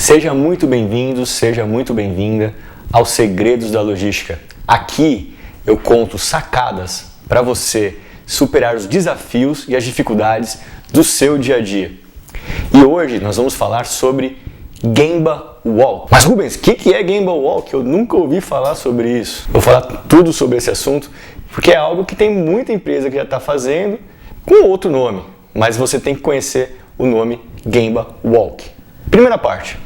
Seja muito bem-vindo, seja muito bem-vinda aos Segredos da Logística. Aqui eu conto sacadas para você superar os desafios e as dificuldades do seu dia a dia. E hoje nós vamos falar sobre Gemba Walk. Mas Rubens, o que é Gemba Walk? Eu nunca ouvi falar sobre isso. Vou falar tudo sobre esse assunto porque é algo que tem muita empresa que já está fazendo com outro nome, mas você tem que conhecer o nome Gemba Walk. Primeira parte.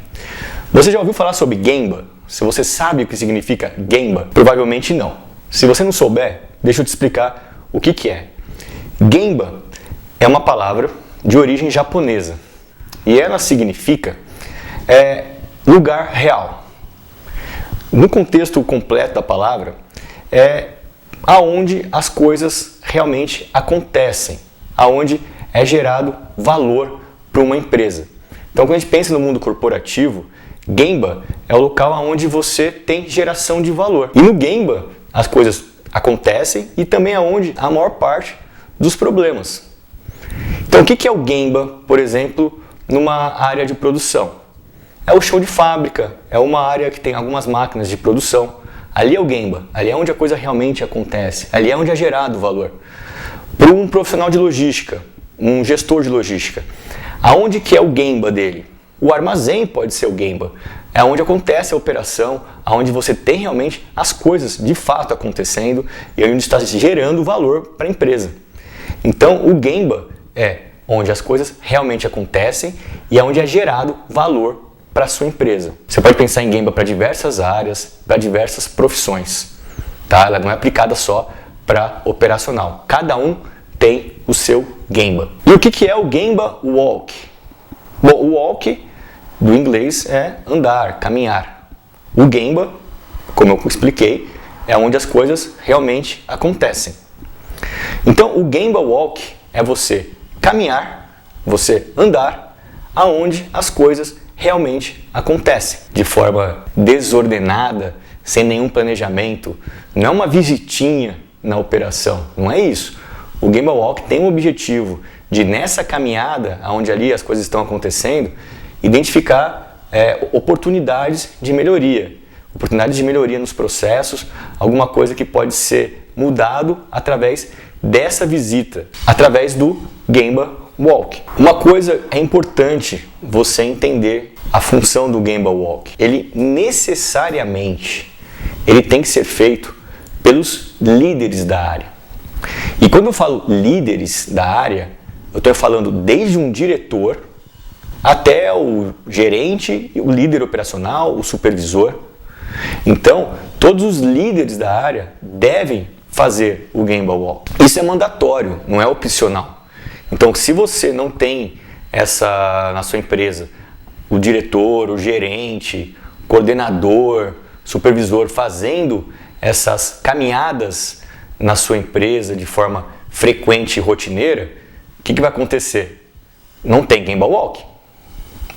Você já ouviu falar sobre Gemba? Se você sabe o que significa Gemba, provavelmente não. Se você não souber, deixa eu te explicar o que é. Gemba é uma palavra de origem japonesa e ela significa lugar real. No contexto completo da palavra, é aonde as coisas realmente acontecem, aonde é gerado valor para uma empresa. Então, quando a gente pensa no mundo corporativo, Gemba é o local onde você tem geração de valor. E no Gemba, as coisas acontecem e também é onde a maior parte dos problemas. Então, o que é o Gemba, por exemplo, numa área de produção? É o chão de fábrica, é uma área que tem algumas máquinas de produção. Ali é o Gemba, ali é onde a coisa realmente acontece, ali é onde é gerado valor. Para um profissional de logística, um gestor de logística, aonde que é o Gemba dele? O armazém pode ser o Gemba, é onde acontece a operação, onde você tem realmente as coisas de fato acontecendo e onde está gerando valor para a empresa. Então o Gemba é onde as coisas realmente acontecem e é onde é gerado valor para a sua empresa. Você pode pensar em Gemba para diversas áreas, para diversas profissões. Tá? Ela não é aplicada só para operacional. Cada um tem o seu Gemba. E o que é o Gemba Walk? Bom, o walk do inglês é andar, caminhar. O Gemba, como eu expliquei, é onde as coisas realmente acontecem. Então, o Gemba Walk é você caminhar, você andar, aonde as coisas realmente acontecem. De forma desordenada, sem nenhum planejamento. Não é uma visitinha na operação, não é isso. O Gemba Walk tem um objetivo de, nessa caminhada, onde ali as coisas estão acontecendo, identificar oportunidades de melhoria. Oportunidades de melhoria nos processos, alguma coisa que pode ser mudado através dessa visita, através do Gemba Walk. Uma coisa é importante você entender a função do Gemba Walk. Ele necessariamente tem que ser feito pelos líderes da área. E quando eu falo líderes da área, eu estou falando desde um diretor até o gerente, o líder operacional, o supervisor. Então, todos os líderes da área devem fazer o Gemba Walk. Isso é mandatório, não é opcional. Então, se você não tem na sua empresa o diretor, o gerente, o coordenador, supervisor fazendo essas caminhadas na sua empresa de forma frequente e rotineira, o que vai acontecer? Não tem Gemba Walk,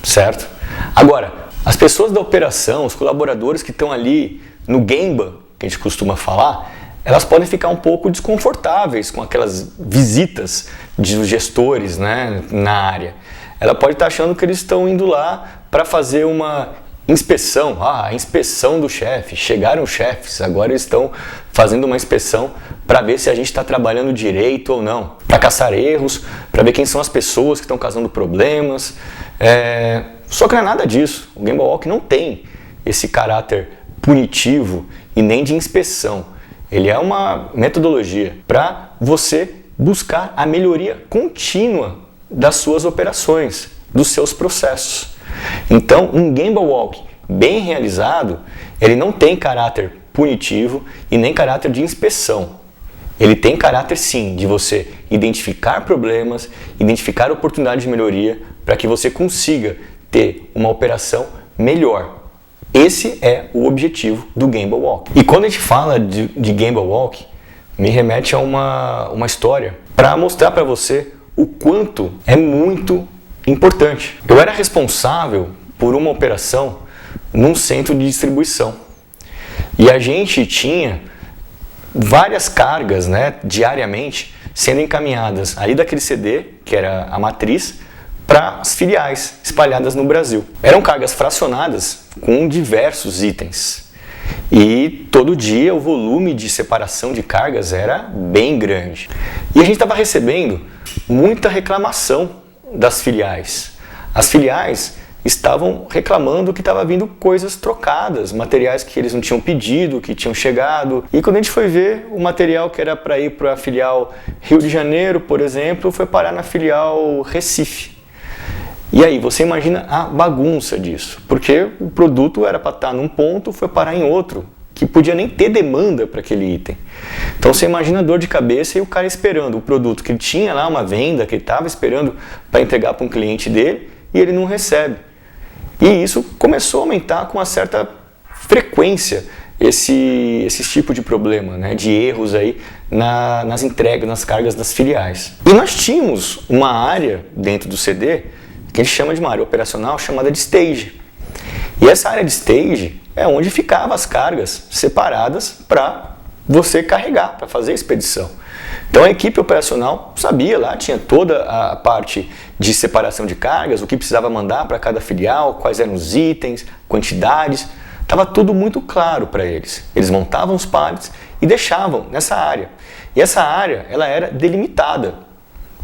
certo? Agora, as pessoas da operação, os colaboradores que estão ali no Gemba, que a gente costuma falar, elas podem ficar um pouco desconfortáveis com aquelas visitas de gestores, né, na área. Ela pode estar achando que eles estão indo lá para fazer uma inspeção. A inspeção do chefe. Chegaram os chefes, agora eles estão fazendo uma inspeção para ver se a gente está trabalhando direito ou não. Para caçar erros, para ver quem são as pessoas que estão causando problemas. Só que não é nada disso. O Gemba Walk não tem esse caráter punitivo e nem de inspeção. Ele é uma metodologia para você buscar a melhoria contínua das suas operações, dos seus processos. Então, um Gemba Walk bem realizado, ele não tem caráter punitivo e nem caráter de inspeção. Ele tem caráter, sim, de você identificar problemas, identificar oportunidades de melhoria para que você consiga ter uma operação melhor. Esse é o objetivo do Gemba Walk. E quando a gente fala de Gemba Walk, me remete a uma história para mostrar para você o quanto é muito importante. Eu era responsável por uma operação num centro de distribuição. E a gente tinha várias cargas, né, diariamente sendo encaminhadas ali daquele CD, que era a matriz, para as filiais espalhadas no Brasil. Eram cargas fracionadas com diversos itens. E todo dia o volume de separação de cargas era bem grande. E a gente estava recebendo muita reclamação das filiais. As filiais estavam reclamando que estava vindo coisas trocadas, materiais que eles não tinham pedido, que tinham chegado. E quando a gente foi ver, o material que era para ir para a filial Rio de Janeiro, por exemplo, foi parar na filial Recife. E aí, você imagina a bagunça disso, porque o produto era para estar num ponto, foi parar em outro, que podia nem ter demanda para aquele item. Então você imagina a dor de cabeça e o cara esperando o produto que ele tinha lá, uma venda, que ele estava esperando para entregar para um cliente dele, e ele não recebe. E isso começou a aumentar com uma certa frequência esse tipo de problema, né, de erros aí nas entregas, nas cargas das filiais. E nós tínhamos uma área dentro do CD que a gente chama de uma área operacional chamada de stage. E essa área de stage é onde ficavam as cargas separadas para você carregar, para fazer a expedição. Então a equipe operacional sabia lá, tinha toda a parte de separação de cargas, o que precisava mandar para cada filial, quais eram os itens, quantidades, estava tudo muito claro para eles. Eles montavam os pallets e deixavam nessa área. E essa área ela era delimitada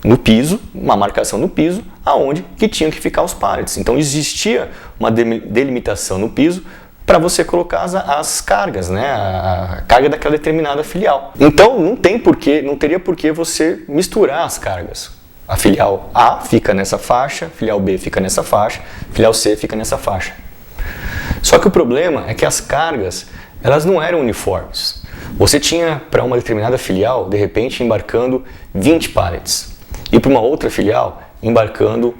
no piso, uma marcação no piso, aonde que tinham que ficar os pallets. Então existia uma delimitação no piso para você colocar as cargas, né? A carga daquela determinada filial. Então não teria por que você misturar as cargas. A filial A fica nessa faixa, filial B fica nessa faixa, filial C fica nessa faixa. Só que o problema é que as cargas, elas não eram uniformes. Você tinha para uma determinada filial, de repente, embarcando 20 pallets. E para uma outra filial, embarcando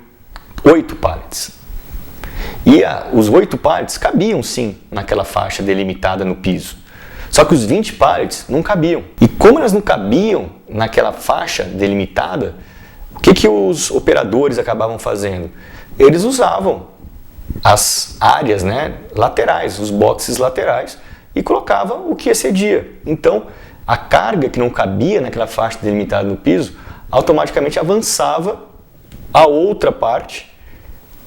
8 pallets. E os 8 pallets cabiam sim naquela faixa delimitada no piso. Só que os 20 pallets não cabiam. E como elas não cabiam naquela faixa delimitada, o que os operadores acabavam fazendo? Eles usavam as áreas, né, laterais, os boxes laterais, e colocavam o que excedia. Então, a carga que não cabia naquela faixa delimitada no piso, automaticamente avançava a outra parte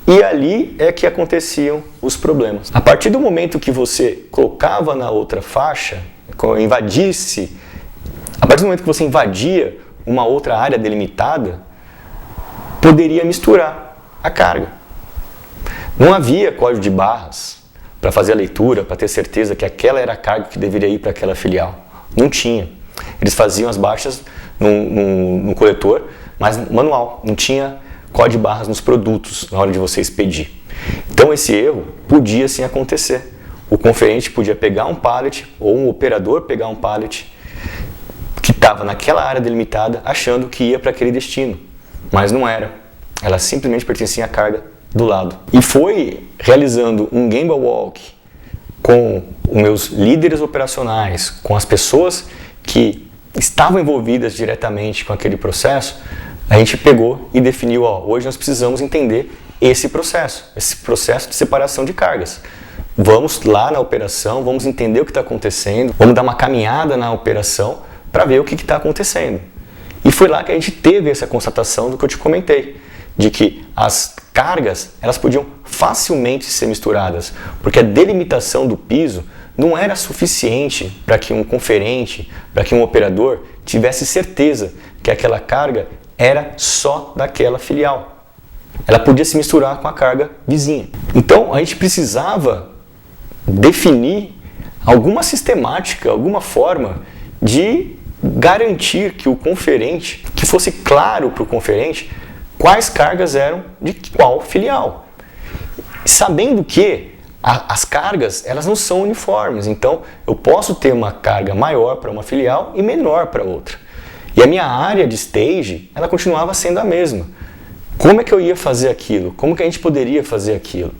e ali é que aconteciam os problemas. A partir do momento que você colocava na outra faixa, a partir do momento que você invadia uma outra área delimitada, poderia misturar a carga. Não havia código de barras para fazer a leitura, para ter certeza que aquela era a carga que deveria ir para aquela filial. Não tinha. Eles faziam as baixas no coletor, mas manual, não tinha código de barras nos produtos na hora de você expedir. Então esse erro podia sim acontecer. O conferente podia pegar um pallet ou um operador pegar um pallet que estava naquela área delimitada achando que ia para aquele destino, mas não era. Ela simplesmente pertencia à carga do lado. E foi realizando um Gemba Walk com os meus líderes operacionais, com as pessoas que estavam envolvidas diretamente com aquele processo, a gente pegou e definiu, hoje nós precisamos entender esse processo de separação de cargas. Vamos lá na operação, vamos entender o que está acontecendo, vamos dar uma caminhada na operação para ver o que está acontecendo. E foi lá que a gente teve essa constatação do que eu te comentei, de que as cargas elas podiam facilmente ser misturadas, porque a delimitação do piso não era suficiente para que um conferente, para que um operador tivesse certeza que aquela carga era só daquela filial. Ela podia se misturar com a carga vizinha. Então a gente precisava definir alguma sistemática, alguma forma de garantir que o conferente, que fosse claro para o conferente quais cargas eram de qual filial. Sabendo que as cargas elas não são uniformes, então eu posso ter uma carga maior para uma filial e menor para outra. E a minha área de stage ela continuava sendo a mesma. Como é que eu ia fazer aquilo? Como que a gente poderia fazer aquilo?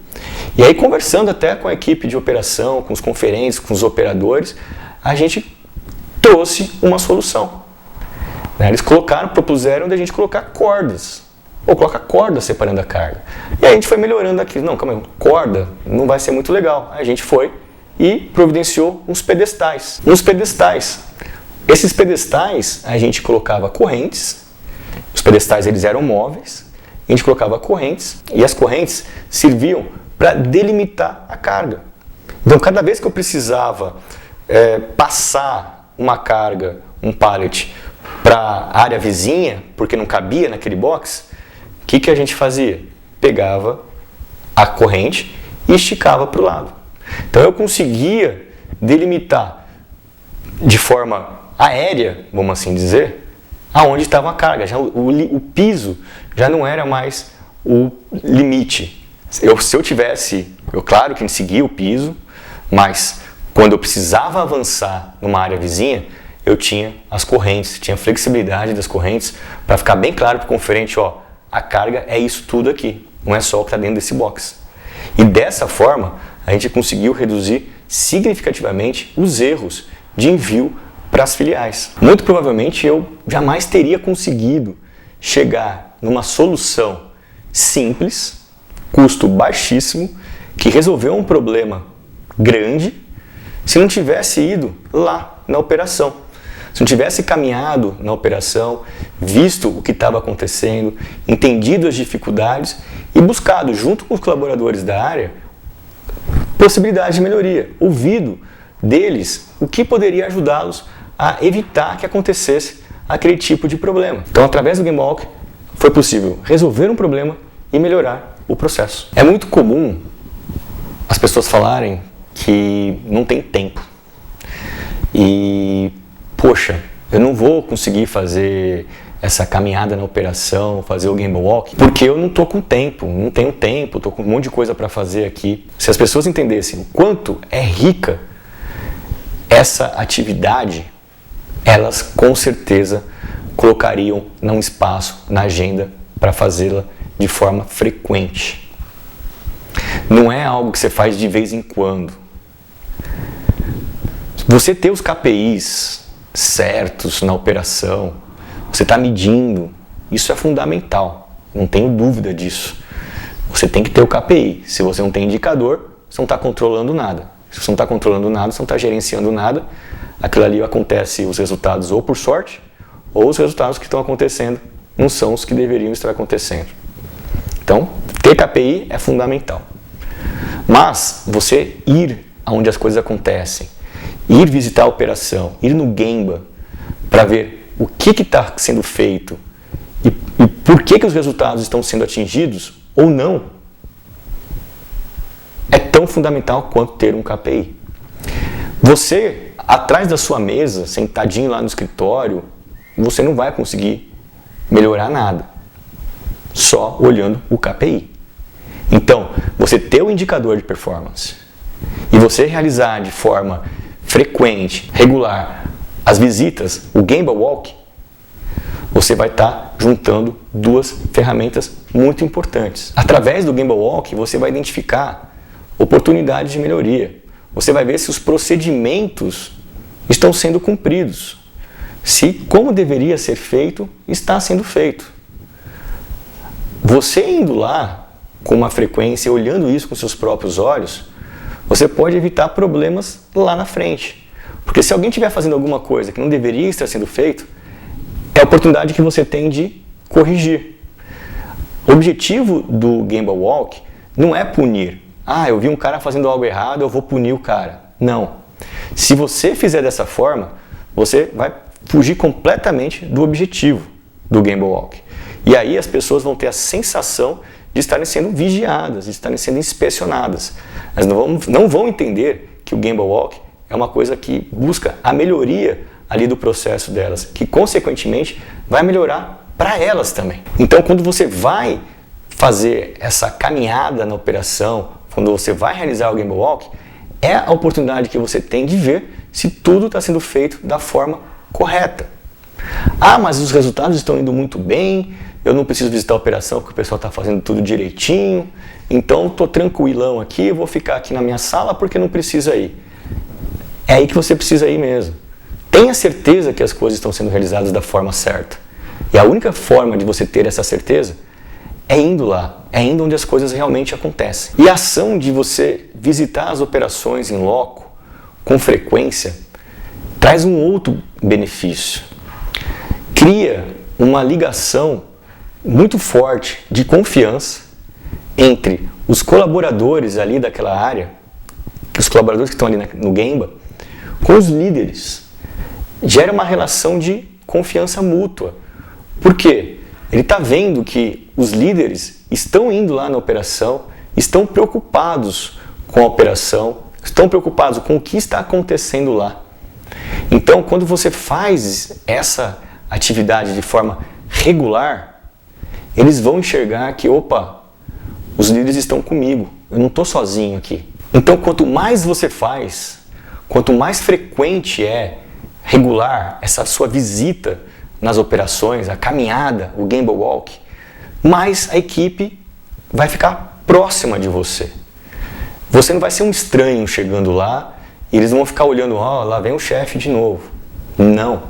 E aí, conversando até com a equipe de operação, com os conferentes, com os operadores, a gente trouxe uma solução. Eles propuseram da gente colocar cordas. Ou coloca corda separando a carga. E aí a gente foi melhorando aquilo. Não, calma aí, corda não vai ser muito legal. Aí a gente foi e providenciou uns pedestais. Esses pedestais a gente colocava correntes. Os pedestais eles eram móveis. a gente colocava correntes e as correntes serviam para delimitar a carga. Então, cada vez que eu precisava passar uma carga, um pallet, para a área vizinha, porque não cabia naquele box, o que a gente fazia? Pegava a corrente e esticava para o lado. Então eu conseguia delimitar de forma aérea, vamos assim dizer, aonde estava a carga. Já o piso já não era mais o limite. Se eu tivesse, claro que seguia o piso, mas quando eu precisava avançar numa área vizinha, eu tinha as correntes, tinha a flexibilidade das correntes para ficar bem claro para o conferente, ó, a carga é isso tudo aqui, não é só o que está dentro desse box. E dessa forma, a gente conseguiu reduzir significativamente os erros de envio para as filiais. Muito provavelmente eu jamais teria conseguido chegar numa solução simples, custo baixíssimo, que resolveu um problema grande, se não tivesse ido lá na operação. Se não tivesse caminhado na operação, visto o que estava acontecendo, entendido as dificuldades e buscado, junto com os colaboradores da área, possibilidades de melhoria, ouvido deles o que poderia ajudá-los a evitar que acontecesse aquele tipo de problema. Então, através do GameWalk, foi possível resolver um problema e melhorar o processo. É muito comum as pessoas falarem que não tem tempo. E, poxa, eu não vou conseguir fazer essa caminhada na operação, fazer o GameWalk, porque eu não estou com tempo, não tenho tempo, estou com um monte de coisa para fazer aqui. Se as pessoas entendessem o quanto é rica essa atividade, elas com certeza colocariam um espaço na agenda para fazê-la de forma frequente. Não é algo que você faz de vez em quando. Você ter os KPIs certos na operação, você está medindo, isso é fundamental, não tenho dúvida disso. Você tem que ter o KPI. Se você não tem indicador, você não está controlando nada. Se você não está controlando nada, você não está gerenciando nada, aquilo ali acontece os resultados ou por sorte, ou os resultados que estão acontecendo não são os que deveriam estar acontecendo. Então, ter KPI é fundamental. Mas você ir aonde as coisas acontecem, ir visitar a operação, ir no Gemba para ver o que está sendo feito e por que os resultados estão sendo atingidos ou não, é tão fundamental quanto ter um KPI. Você, atrás da sua mesa, sentadinho lá no escritório, você não vai conseguir melhorar nada, só olhando o KPI. Então, você ter o indicador de performance e você realizar de forma frequente, regular, as visitas, o GameWalk, você vai estar juntando duas ferramentas muito importantes. Através do GameWalk, você vai identificar oportunidades de melhoria. Você vai ver se os procedimentos estão sendo cumpridos. Se como deveria ser feito, está sendo feito. Você indo lá com uma frequência, olhando isso com seus próprios olhos, você pode evitar problemas lá na frente. Porque se alguém estiver fazendo alguma coisa que não deveria estar sendo feito, é a oportunidade que você tem de corrigir. O objetivo do GameWalk não é punir. Ah, eu vi um cara fazendo algo errado, eu vou punir o cara. Não. Se você fizer dessa forma, você vai fugir completamente do objetivo do GameWalk. E aí as pessoas vão ter a sensação de estarem sendo vigiadas, de estarem sendo inspecionadas. Elas não vão entender que o GameWalk é uma coisa que busca a melhoria ali do processo delas, que consequentemente vai melhorar para elas também. Então, quando você vai fazer essa caminhada na operação, quando você vai realizar o GameWalk, é a oportunidade que você tem de ver se tudo está sendo feito da forma correta. Ah, mas os resultados estão indo muito bem, eu não preciso visitar a operação porque o pessoal está fazendo tudo direitinho, então estou tranquilão aqui, eu vou ficar aqui na minha sala porque não precisa ir. É aí que você precisa ir mesmo. Tenha certeza que as coisas estão sendo realizadas da forma certa. E a única forma de você ter essa certeza é indo lá, é indo onde as coisas realmente acontecem. E a ação de você visitar as operações em loco, com frequência, traz um outro benefício. Cria uma ligação muito forte de confiança entre os colaboradores ali daquela área, os colaboradores que estão ali no Gemba, com os líderes. Gera uma relação de confiança mútua. Por quê? Ele está vendo que os líderes estão indo lá na operação, estão preocupados com a operação, estão preocupados com o que está acontecendo lá. Então, quando você faz essa atividade de forma regular, eles vão enxergar que, opa, os líderes estão comigo, eu não estou sozinho aqui. Então, quanto mais você faz, quanto mais frequente é regular essa sua visita nas operações, a caminhada, o Gemba Walk, mais a equipe vai ficar próxima de você. Você não vai ser um estranho chegando lá e eles vão ficar olhando, lá vem o chefe de novo. Não.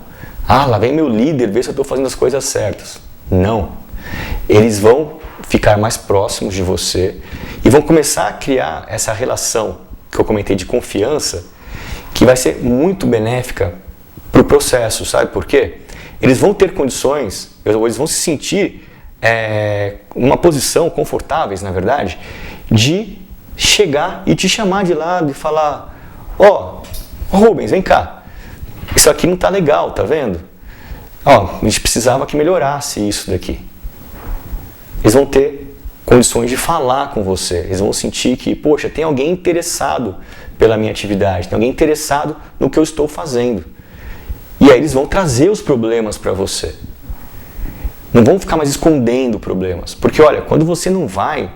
Lá vem meu líder, ver se eu estou fazendo as coisas certas. Não. Eles vão ficar mais próximos de você e vão começar a criar essa relação que eu comentei de confiança, que vai ser muito benéfica para o processo, sabe por quê? Eles vão ter condições, eles vão se sentir numa posição confortáveis, na verdade, de chegar e te chamar de lado e falar, Rubens, vem cá, isso aqui não está legal, tá vendo? A gente precisava que melhorasse isso daqui. Eles vão ter condições de falar com você, eles vão sentir que, poxa, tem alguém interessado pela minha atividade, tem alguém interessado no que eu estou fazendo. E aí eles vão trazer os problemas para você. Não vão ficar mais escondendo problemas. Porque olha, quando você não vai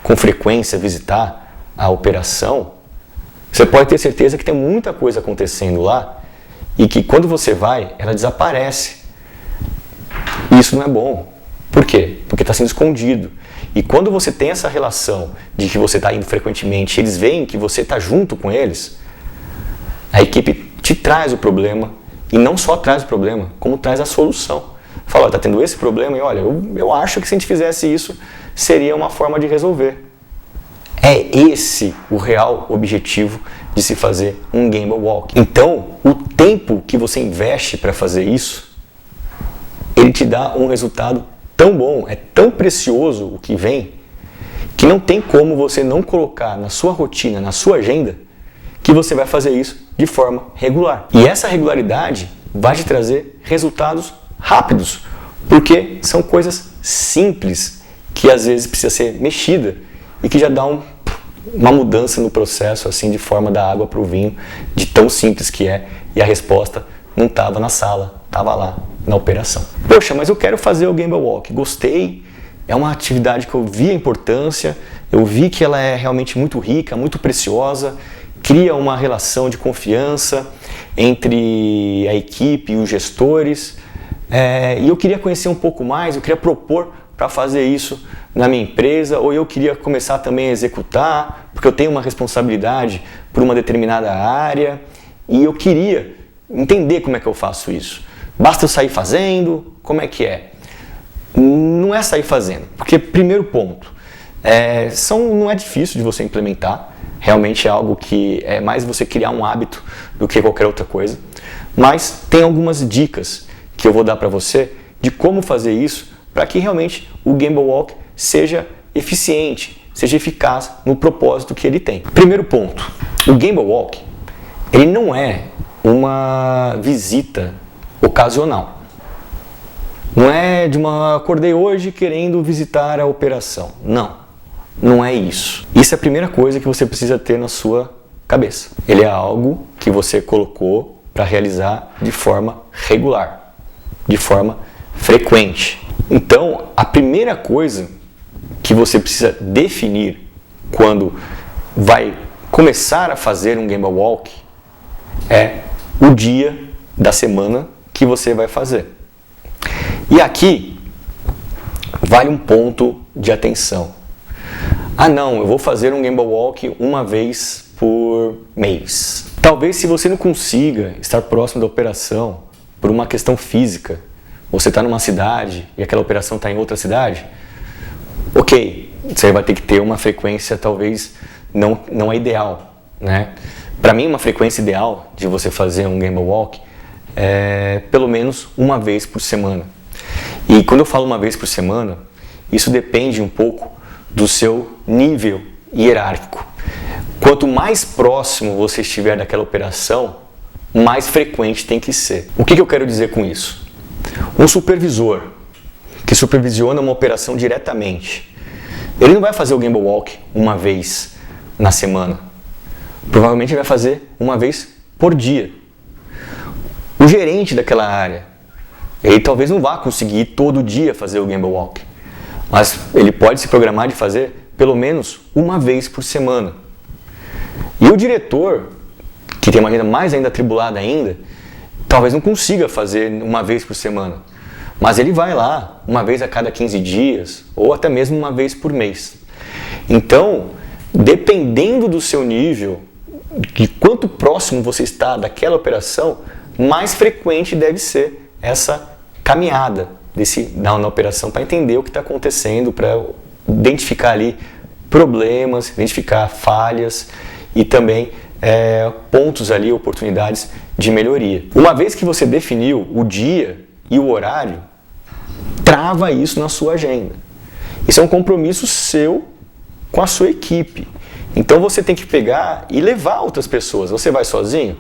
com frequência visitar a operação, você pode ter certeza que tem muita coisa acontecendo lá e que quando você vai, ela desaparece. E isso não é bom. Por quê? Porque está sendo escondido. E quando você tem essa relação de que você está indo frequentemente, eles veem que você está junto com eles, a equipe te traz o problema, e não só traz o problema, como traz a solução. Fala, está tendo esse problema e olha, eu acho que se a gente fizesse isso, seria uma forma de resolver. É esse o real objetivo de se fazer um Gemba Walk. Então, o tempo que você investe para fazer isso, ele te dá um resultado tão bom, é tão precioso o que vem, que não tem como você não colocar na sua rotina, na sua agenda, que você vai fazer isso de forma regular. E essa regularidade vai te trazer resultados rápidos, porque são coisas simples que às vezes precisa ser mexida e que já dá uma mudança no processo, assim, de forma da água para o vinho, de tão simples que é, e a resposta não estava na sala, estava lá na operação. Poxa, mas eu quero fazer o Gemba Walk, gostei, é uma atividade que eu vi a importância, eu vi que ela é realmente muito rica, muito preciosa, cria uma relação de confiança entre a equipe e os gestores, e eu queria conhecer um pouco mais, eu queria propor para fazer isso na minha empresa, ou eu queria começar também a executar, porque eu tenho uma responsabilidade por uma determinada área, e eu queria entender como é que eu faço isso. Basta eu sair fazendo? Como é que é? Não é sair fazendo, porque primeiro ponto, não é difícil de você implementar, realmente é algo que é mais você criar um hábito do que qualquer outra coisa. Mas tem algumas dicas que eu vou dar para você de como fazer isso para que realmente o Gemba Walk seja eficiente, seja eficaz no propósito que ele tem. Primeiro ponto, o Gemba Walk, ele não é uma visita ocasional. Não é acordei hoje querendo visitar a operação. Não é isso. Isso é a primeira coisa que você precisa ter na sua cabeça. Ele é algo que você colocou para realizar de forma regular, de forma frequente. Então, a primeira coisa que você precisa definir quando vai começar a fazer um Gemba Walk é o dia da semana que você vai fazer. E aqui vale um ponto de atenção. Não, eu vou fazer um Gemba Walk uma vez por mês. Talvez se você não consiga estar próximo da operação por uma questão física, você está numa cidade e aquela operação está em outra cidade, ok, você vai ter que ter uma frequência talvez não é ideal, né? Para mim, uma frequência ideal de você fazer um Gemba Walk é pelo menos uma vez por semana. E quando eu falo uma vez por semana, isso depende um pouco do seu nível hierárquico. Quanto mais próximo você estiver daquela operação, mais frequente tem que ser. O que eu quero dizer com isso? Um supervisor que supervisiona uma operação diretamente, ele não vai fazer o Gamble Walk uma vez na semana. Provavelmente ele vai fazer uma vez por dia. O gerente daquela área, ele talvez não vá conseguir todo dia fazer o Gamble Walk, mas ele pode se programar de fazer pelo menos uma vez por semana. E o diretor, que tem uma agenda mais ainda atribulada ainda, talvez não consiga fazer uma vez por semana, mas ele vai lá uma vez a cada 15 dias ou até mesmo uma vez por mês. Então, dependendo do seu nível, de quanto próximo você está daquela operação, mais frequente deve ser essa caminhada na operação para entender o que está acontecendo, para identificar ali problemas, identificar falhas e também pontos ali, oportunidades de melhoria. Uma vez que você definiu o dia e o horário, trava isso na sua agenda. Isso é um compromisso seu com a sua equipe. Então você tem que pegar e levar outras pessoas. Você vai sozinho?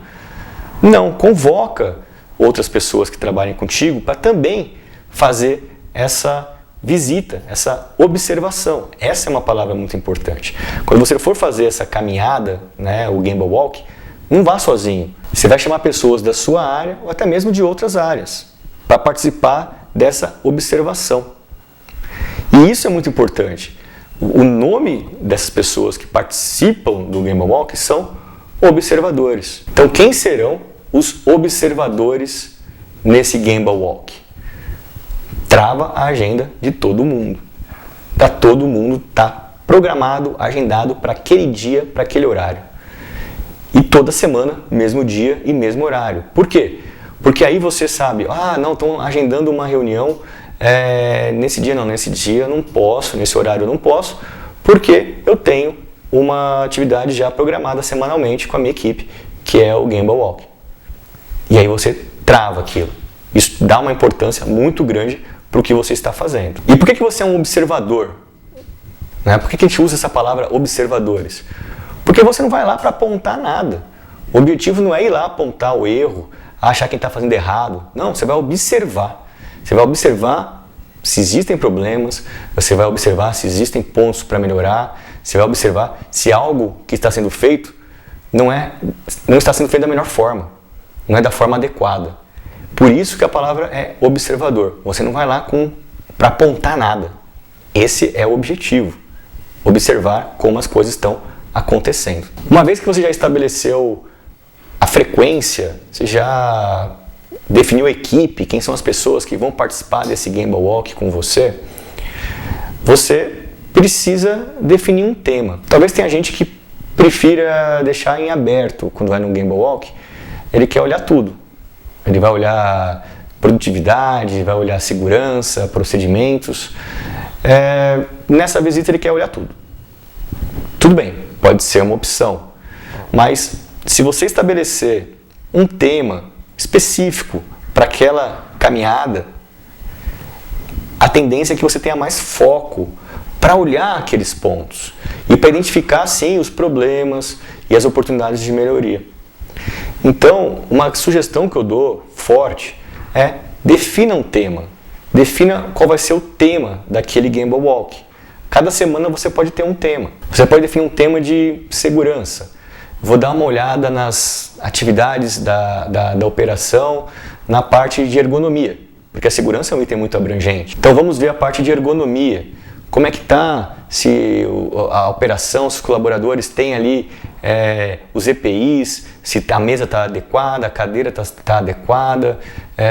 Não, convoca outras pessoas que trabalhem contigo para também fazer essa visita, essa observação. Essa é uma palavra muito importante. Quando você for fazer essa caminhada, né, o Gamble Walk, não vá sozinho. Você vai chamar pessoas da sua área ou até mesmo de outras áreas para participar dessa observação. E isso é muito importante. O nome dessas pessoas que participam do Gamble Walk são observadores. Então, quem serão os observadores nesse Gamble Walk? Trava a agenda de todo mundo. Para todo mundo estar programado, agendado para aquele dia, para aquele horário. E toda semana, mesmo dia e mesmo horário. Por quê? Porque aí você sabe, não, estão agendando uma reunião nesse dia não, nesse dia eu não posso, nesse horário eu não posso, porque eu tenho uma atividade já programada semanalmente com a minha equipe, que é o Gamble Walk. E aí você trava aquilo. Isso dá uma importância muito grande para o que você está fazendo. E por que você é um observador? Né? Por que a gente usa essa palavra observadores? Porque você não vai lá para apontar nada. O objetivo não é ir lá apontar o erro, achar quem está fazendo errado. Não, você vai observar. Você vai observar se existem problemas, você vai observar se existem pontos para melhorar, você vai observar se algo que está sendo feito não está sendo feito da melhor forma, não é da forma adequada. Por isso que a palavra é observador. Você não vai lá para apontar nada. Esse é o objetivo. Observar como as coisas estão acontecendo. Uma vez que você já estabeleceu a frequência, você já definiu a equipe, quem são as pessoas que vão participar desse Gamble Walk com você, você precisa definir um tema. Talvez tenha gente que prefira deixar em aberto quando vai no Gamble Walk, ele quer olhar tudo. Ele vai olhar produtividade, vai olhar segurança, procedimentos. Nessa visita ele quer olhar tudo. Tudo bem, pode ser uma opção. Mas se você estabelecer um tema específico para aquela caminhada, a tendência é que você tenha mais foco para olhar aqueles pontos e para identificar, sim, os problemas e as oportunidades de melhoria. Então, uma sugestão que eu dou forte é defina um tema. Defina qual vai ser o tema daquele Gamble Walk. Cada semana você pode ter um tema. Você pode definir um tema de segurança. Vou dar uma olhada nas atividades da operação na parte de ergonomia, porque a segurança é um item muito abrangente. Então vamos ver a parte de ergonomia. Como é que está, se a operação, se os colaboradores têm ali os EPIs, se a mesa está adequada, a cadeira está adequada,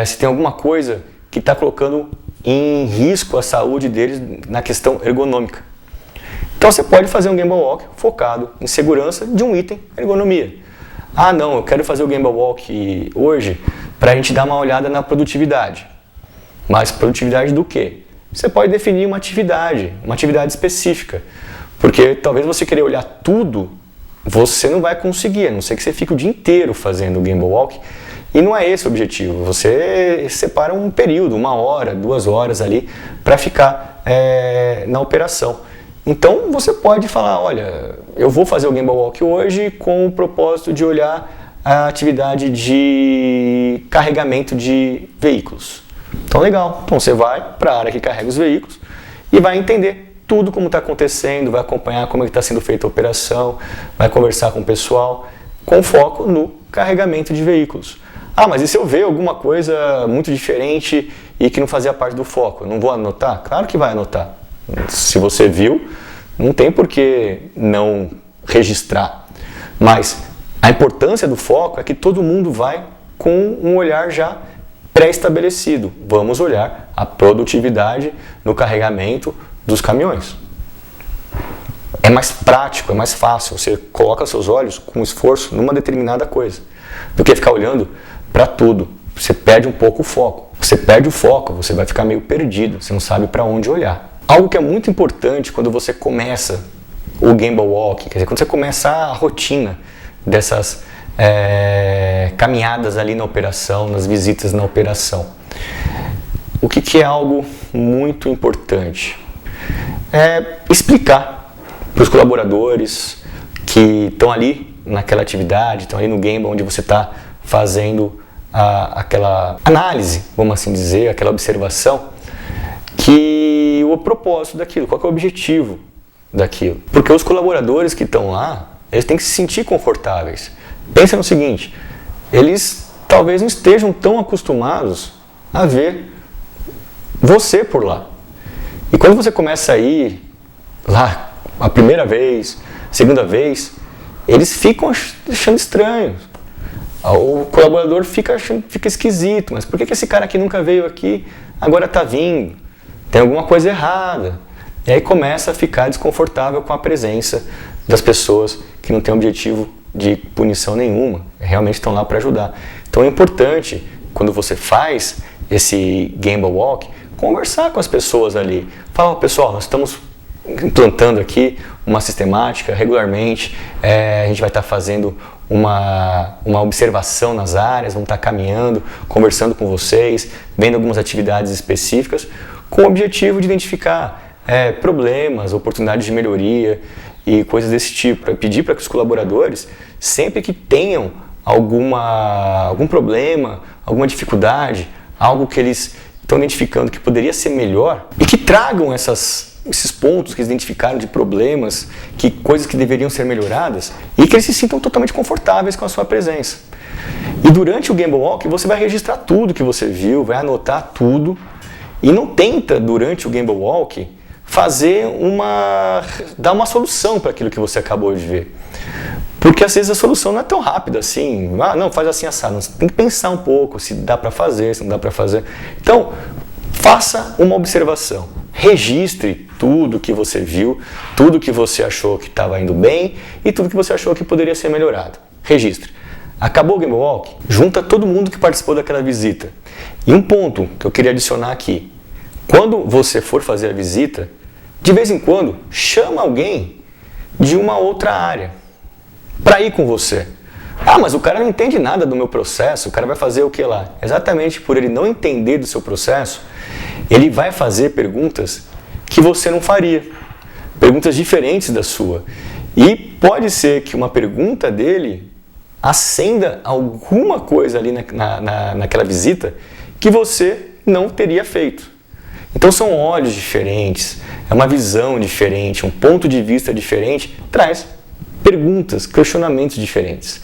se tem alguma coisa que está colocando em risco a saúde deles na questão ergonômica. Então você pode fazer um Gamble Walk focado em segurança de um item ergonomia. Não, eu quero fazer o Gamble Walk hoje para a gente dar uma olhada na produtividade. Mas produtividade do quê? Você pode definir uma atividade específica. Porque talvez você querer olhar tudo, você não vai conseguir, a não ser que você fique o dia inteiro fazendo o Gamble Walk E não é esse o objetivo. Você separa um período, 1 hora, 2 horas ali, para ficar na operação. Então você pode falar, olha, eu vou fazer o Gamble Walk hoje com o propósito de olhar a atividade de carregamento de veículos. Então legal, então você vai para a área que carrega os veículos e vai entender tudo como está acontecendo, vai acompanhar como está sendo feita a operação, vai conversar com o pessoal, com foco no carregamento de veículos. Ah, mas e se eu ver alguma coisa muito diferente e que não fazia parte do foco? Eu não vou anotar? Claro que vai anotar. Se você viu, não tem por que não registrar. Mas a importância do foco é que todo mundo vai com um olhar já pré-estabelecido. Vamos olhar a produtividade no carregamento dos caminhões. É mais prático, é mais fácil. Você coloca seus olhos com esforço numa determinada coisa, do que ficar olhando para tudo. Você perde um pouco o foco. Você perde o foco, você vai ficar meio perdido, você não sabe para onde olhar. Algo que é muito importante quando você começa o Gamble Walk, quer dizer, quando você começa a rotina dessas caminhadas ali na operação, nas visitas na operação. O que é algo muito importante? É explicar para os colaboradores que estão ali naquela atividade, estão ali no Gamble onde você está fazendo aquela análise, vamos assim dizer, aquela observação, que o propósito daquilo, qual que é o objetivo daquilo. Porque os colaboradores que estão lá, eles têm que se sentir confortáveis. Pensa no seguinte, eles talvez não estejam tão acostumados a ver você por lá. E quando você começa a ir lá a primeira vez, segunda vez, eles ficam achando estranho. O colaborador fica esquisito, mas por que esse cara aqui nunca veio aqui, agora está vindo? Tem alguma coisa errada. E aí começa a ficar desconfortável com a presença das pessoas que não têm objetivo de punição nenhuma, realmente estão lá para ajudar. Então é importante, quando você faz esse Gamble Walk, conversar com as pessoas ali. Falar, pessoal, nós estamos implantando aqui uma sistemática regularmente, a gente vai estar fazendo uma observação nas áreas, vamos estar caminhando, conversando com vocês, vendo algumas atividades específicas, com o objetivo de identificar problemas, oportunidades de melhoria e coisas desse tipo, para pedir para que os colaboradores, sempre que tenham algum problema, alguma dificuldade, algo que eles estão identificando que poderia ser melhor, e que tragam esses pontos que eles identificaram de problemas, coisas que deveriam ser melhoradas, e que eles se sintam totalmente confortáveis com a sua presença. E durante o Gamble Walk você vai registrar tudo que você viu, vai anotar tudo, e não tenta, durante o Gamble Walk, dar uma solução para aquilo que você acabou de ver. Porque às vezes a solução não é tão rápida assim. Ah, não, faz assim, assado. Você tem que pensar um pouco se dá para fazer, se não dá para fazer. Então, faça uma observação. Registre tudo que você viu, tudo que você achou que estava indo bem e tudo que você achou que poderia ser melhorado. Registre. Acabou o Gamble Walk? Junta todo mundo que participou daquela visita. E um ponto que eu queria adicionar aqui. Quando você for fazer a visita, de vez em quando, chama alguém de uma outra área para ir com você. Ah, mas o cara não entende nada do meu processo, o cara vai fazer o que lá? Exatamente por ele não entender do seu processo, ele vai fazer perguntas que você não faria. Perguntas diferentes da sua. E pode ser que uma pergunta dele acenda alguma coisa ali naquela visita que você não teria feito. Então são olhos diferentes, é uma visão diferente, um ponto de vista diferente, traz perguntas, questionamentos diferentes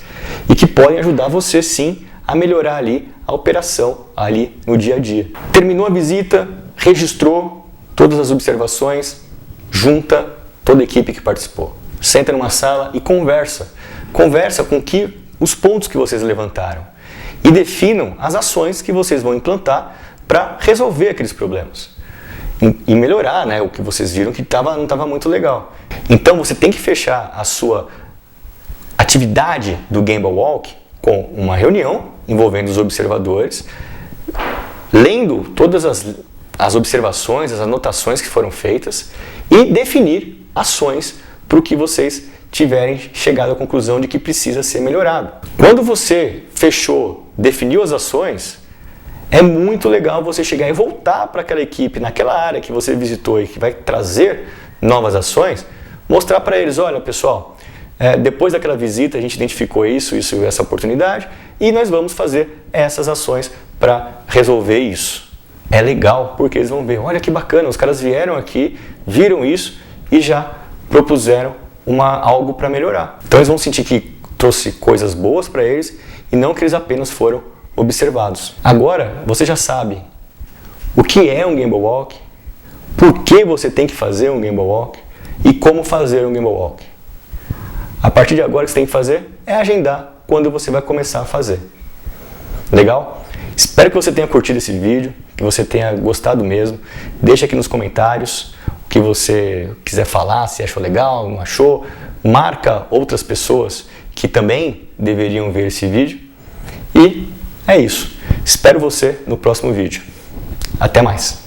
e que podem ajudar você sim a melhorar ali a operação ali no dia a dia. Terminou a visita, registrou todas as observações, junta toda a equipe que participou. Senta numa sala e conversa. Conversa com os pontos que vocês levantaram e definam as ações que vocês vão implantar para resolver aqueles problemas. E melhorar, né, o que vocês viram que não estava muito legal. Então você tem que fechar a sua atividade do Gamble Walk com uma reunião envolvendo os observadores, lendo todas as observações, as anotações que foram feitas e definir ações para o que vocês tiverem chegado à conclusão de que precisa ser melhorado. Quando você fechou, definiu as ações, é muito legal você chegar e voltar para aquela equipe, naquela área que você visitou e que vai trazer novas ações, mostrar para eles, olha pessoal, depois daquela visita a gente identificou isso, essa oportunidade e nós vamos fazer essas ações para resolver isso. É legal porque eles vão ver, olha que bacana, os caras vieram aqui, viram isso e já propuseram algo para melhorar. Então eles vão sentir que trouxe coisas boas para eles e não que eles apenas foram observados. Agora você já sabe o que é um Gamble Walk, por que você tem que fazer um Gamble Walk e como fazer um Gamble Walk. A partir de agora o que você tem que fazer é agendar quando você vai começar a fazer. Legal? Espero que você tenha curtido esse vídeo, que você tenha gostado mesmo. Deixa aqui nos comentários o que você quiser falar, se achou legal, não achou. Marca outras pessoas que também deveriam ver esse vídeo. E é isso. Espero você no próximo vídeo. Até mais!